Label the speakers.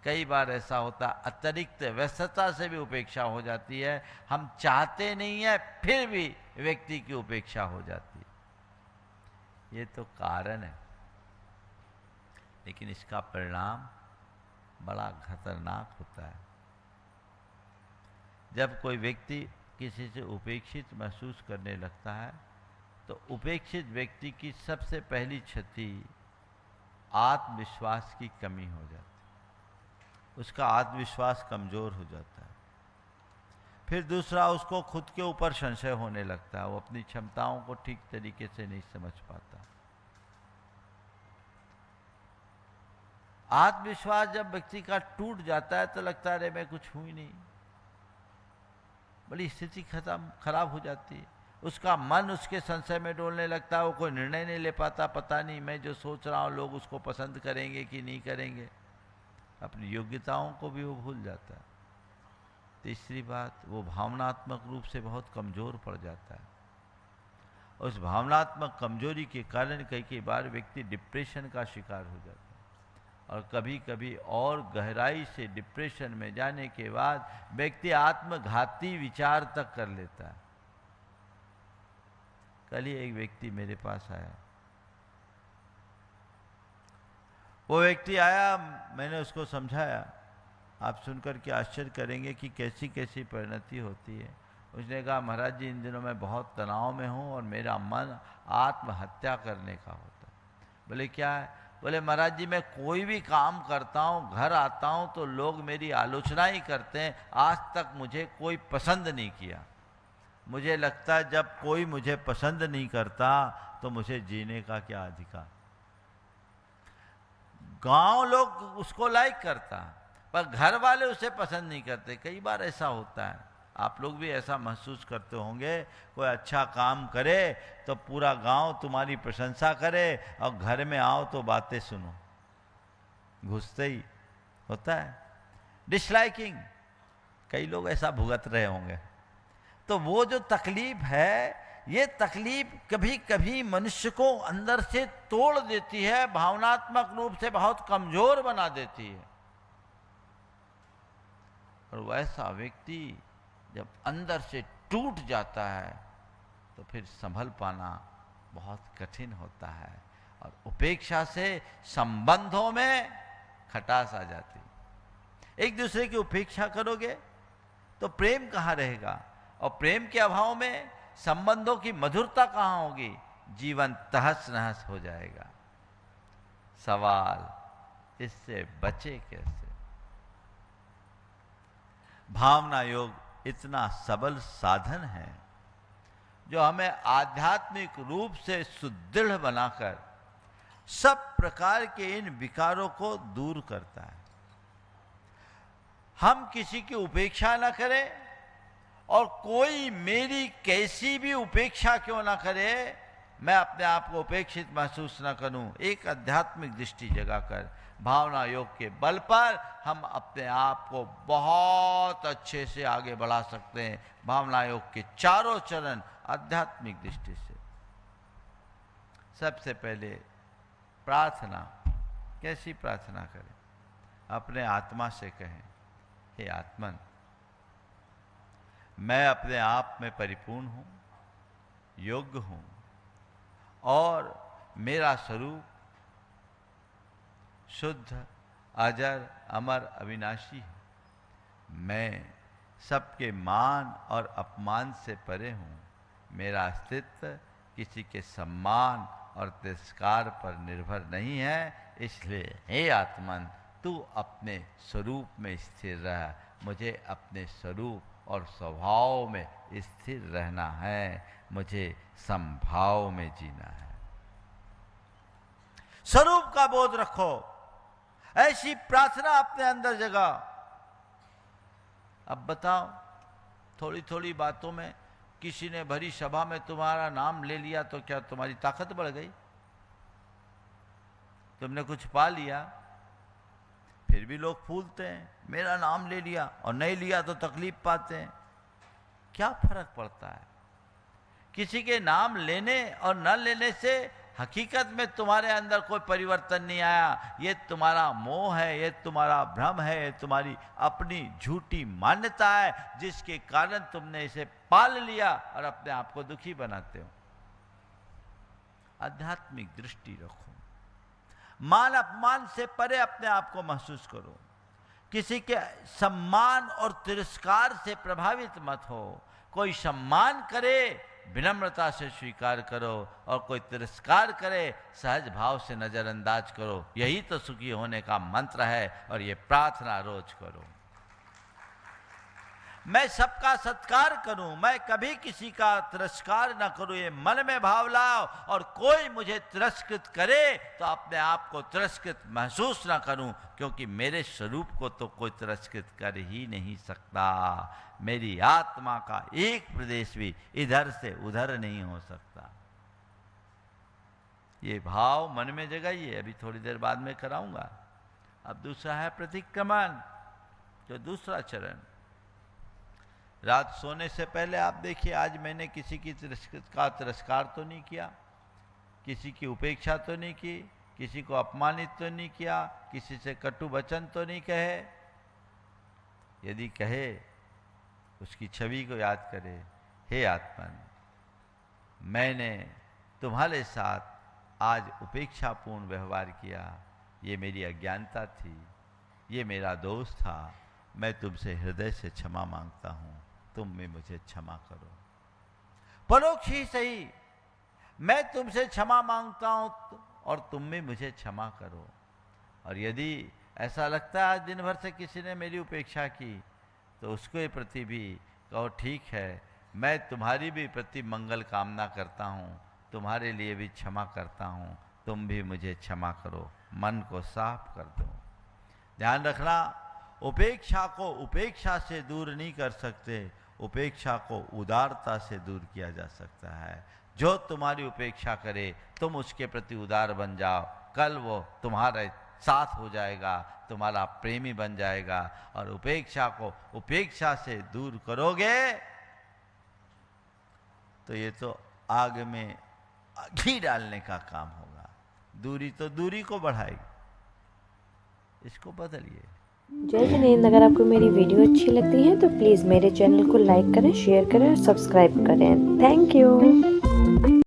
Speaker 1: कई बार ऐसा होता है, अतिरिक्त व्यस्तता से भी उपेक्षा हो जाती है। हम चाहते नहीं है, फिर भी व्यक्ति की उपेक्षा हो जाती है। ये तो कारण है, लेकिन इसका परिणाम बड़ा खतरनाक होता है। जब कोई व्यक्ति किसी से उपेक्षित महसूस करने लगता है, तो उपेक्षित व्यक्ति की सबसे पहली क्षति आत्मविश्वास की कमी हो जाती है। उसका आत्मविश्वास कमजोर हो जाता है। फिर दूसरा, उसको खुद के ऊपर संशय होने लगता है। वो अपनी क्षमताओं को ठीक तरीके से नहीं समझ पाता। आत्मविश्वास जब व्यक्ति का टूट जाता है तो लगता है अरे मैं कुछ हूं ही नहीं, बड़ी स्थिति खराब हो जाती है। उसका मन उसके संशय में डोलने लगता है। वो कोई निर्णय नहीं ले पाता, पता नहीं मैं जो सोच रहा हूँ लोग उसको पसंद करेंगे कि नहीं करेंगे। अपनी योग्यताओं को भी वो भूल जाता है। तीसरी बात, वो भावनात्मक रूप से बहुत कमज़ोर पड़ जाता है। उस भावनात्मक कमजोरी के कारण कई बार व्यक्ति डिप्रेशन का शिकार हो जाता है, और कभी कभी और गहराई से डिप्रेशन में जाने के बाद व्यक्ति आत्मघाती विचार तक कर लेता है। कल ही एक व्यक्ति मेरे पास आया। वो व्यक्ति आया, मैंने उसको समझाया। आप सुनकर के आश्चर्य करेंगे कि कैसी कैसी परिणति होती है। उसने कहा, महाराज जी इन दिनों मैं बहुत तनाव में हूँ और मेरा मन आत्महत्या करने का होता है। बोले क्या है? बोले महाराज जी मैं कोई भी काम करता हूँ, घर आता हूँ तो लोग मेरी आलोचना ही करते हैं। आज तक मुझे कोई पसंद नहीं किया। मुझे लगता है जब कोई मुझे पसंद नहीं करता तो मुझे जीने का क्या अधिकार। गांव लोग उसको लाइक करता, पर घर वाले उसे पसंद नहीं करते। कई बार ऐसा होता है, आप लोग भी ऐसा महसूस करते होंगे। कोई अच्छा काम करे तो पूरा गांव तुम्हारी प्रशंसा करे, और घर में आओ तो बातें सुनो। घुसते ही होता है डिसलाइकिंग। कई लोग ऐसा भुगत रहे होंगे। तो वो जो तकलीफ है, ये तकलीफ कभी कभी मनुष्य को अंदर से तोड़ देती है, भावनात्मक रूप से बहुत कमजोर बना देती है। और वैसा व्यक्ति जब अंदर से टूट जाता है तो फिर संभल पाना बहुत कठिन होता है, और उपेक्षा से संबंधों में खटास आ जाती है। एक दूसरे की उपेक्षा करोगे तो प्रेम कहाँ रहेगा, और प्रेम के अभाव में संबंधों की मधुरता कहाँ होगी। जीवन तहस नहस हो जाएगा। सवाल, इससे बचे कैसे? भावना योग इतना सबल साधन है जो हमें आध्यात्मिक रूप से सुदृढ़ बनाकर सब प्रकार के इन विकारों को दूर करता है। हम किसी की उपेक्षा न करें, और कोई मेरी कैसी भी उपेक्षा क्यों ना करे, मैं अपने आप को उपेक्षित महसूस न करूं। एक आध्यात्मिक दृष्टि जगाकर भावना योग के बल पर हम अपने आप को बहुत अच्छे से आगे बढ़ा सकते हैं। भावना योग के चारों चरण आध्यात्मिक दृष्टि से। सबसे पहले प्रार्थना। कैसी प्रार्थना करें? अपने आत्मा से कहें, हे आत्मन, मैं अपने आप में परिपूर्ण हूँ, योग्य हूँ, और मेरा स्वरूप शुद्ध, अजर, अमर, अविनाशी है। मैं सबके मान और अपमान से परे हूँ। मेरा अस्तित्व किसी के सम्मान और तिरस्कार पर निर्भर नहीं है। इसलिए हे आत्मन, तू अपने स्वरूप में स्थिर रह। मुझे अपने स्वरूप और स्वभाव में स्थिर रहना है। मुझे समभाव में जीना है। स्वरूप का बोध रखो। ऐसी प्रार्थना अपने अंदर जगा। अब बताओ, थोड़ी थोड़ी बातों में किसी ने भरी सभा में तुम्हारा नाम ले लिया तो क्या तुम्हारी ताकत बढ़ गई? तुमने कुछ पा लिया, फिर भी लोग फूलते हैं। मेरा नाम ले लिया, और नहीं लिया तो तकलीफ पाते हैं। क्या फर्क पड़ता है? किसी के नाम लेने और न लेने से हकीकत में तुम्हारे अंदर कोई परिवर्तन नहीं आया। ये तुम्हारा मोह है, ये तुम्हारा भ्रम है, ये तुम्हारी अपनी झूठी मान्यता है, जिसके कारण तुमने इसे पाल लिया और अपने आप को दुखी बनाते हो। आध्यात्मिक दृष्टि रखो, मान अपमान से परे अपने आप को महसूस करो, किसी के सम्मान और तिरस्कार से प्रभावित मत हो। कोई सम्मान करे विनम्रता से स्वीकार करो, और कोई तिरस्कार करे सहज भाव से नजरअंदाज करो। यही तो सुखी होने का मंत्र है, और ये प्रार्थना रोज करो। मैं सबका सत्कार करूं, मैं कभी किसी का तिरस्कार न करूं, ये मन में भाव लाओ। और कोई मुझे तिरस्कृत करे तो अपने आप को तिरस्कृत महसूस न करूं, क्योंकि मेरे स्वरूप को तो कोई तिरस्कृत कर ही नहीं सकता। मेरी आत्मा का एक प्रदेश भी इधर से उधर नहीं हो सकता। ये भाव मन में जगाइए, अभी थोड़ी देर बाद में कराऊंगा। अब दूसरा है प्रतिक्रमण, जो दूसरा चरण। रात सोने से पहले आप देखिए, आज मैंने किसी की तिरस्कार तो नहीं किया, किसी की उपेक्षा तो नहीं की, किसी को अपमानित तो नहीं किया, किसी से कटु वचन तो नहीं कहे। यदि कहे, उसकी छवि को याद करे, हे आत्मन, मैंने तुम्हारे साथ आज उपेक्षापूर्ण व्यवहार किया, ये मेरी अज्ञानता थी, ये मेरा दोष था, मैं तुमसे हृदय से क्षमा मांगता हूँ, तुम भी मुझे क्षमा करो। परोक्ष ही सही, मैं तुमसे क्षमा मांगता हूँ और तुम भी मुझे क्षमा करो। और यदि ऐसा लगता है आज दिन भर से किसी ने मेरी उपेक्षा की, तो उसके प्रति भी कहो, ठीक है, मैं तुम्हारी भी प्रति मंगल कामना करता हूँ, तुम्हारे लिए भी क्षमा करता हूँ, तुम भी मुझे क्षमा करो। मन को साफ कर दो। ध्यान रखना, उपेक्षा को उपेक्षा से दूर नहीं कर सकते, उपेक्षा को उदारता से दूर किया जा सकता है। जो तुम्हारी उपेक्षा करे, तुम उसके प्रति उदार बन जाओ, कल वो तुम्हारे साथ हो जाएगा, तुम्हारा प्रेमी बन जाएगा। और उपेक्षा को उपेक्षा से दूर करोगे तो ये तो आग में घी डालने का काम होगा। दूरी तो दूरी को बढ़ाएगी। इसको बदलिए।
Speaker 2: जय जिनेंद्र। अगर आपको मेरी वीडियो अच्छी लगती है तो प्लीज़ मेरे चैनल को लाइक करें, शेयर करें और सब्सक्राइब करें। Thank you.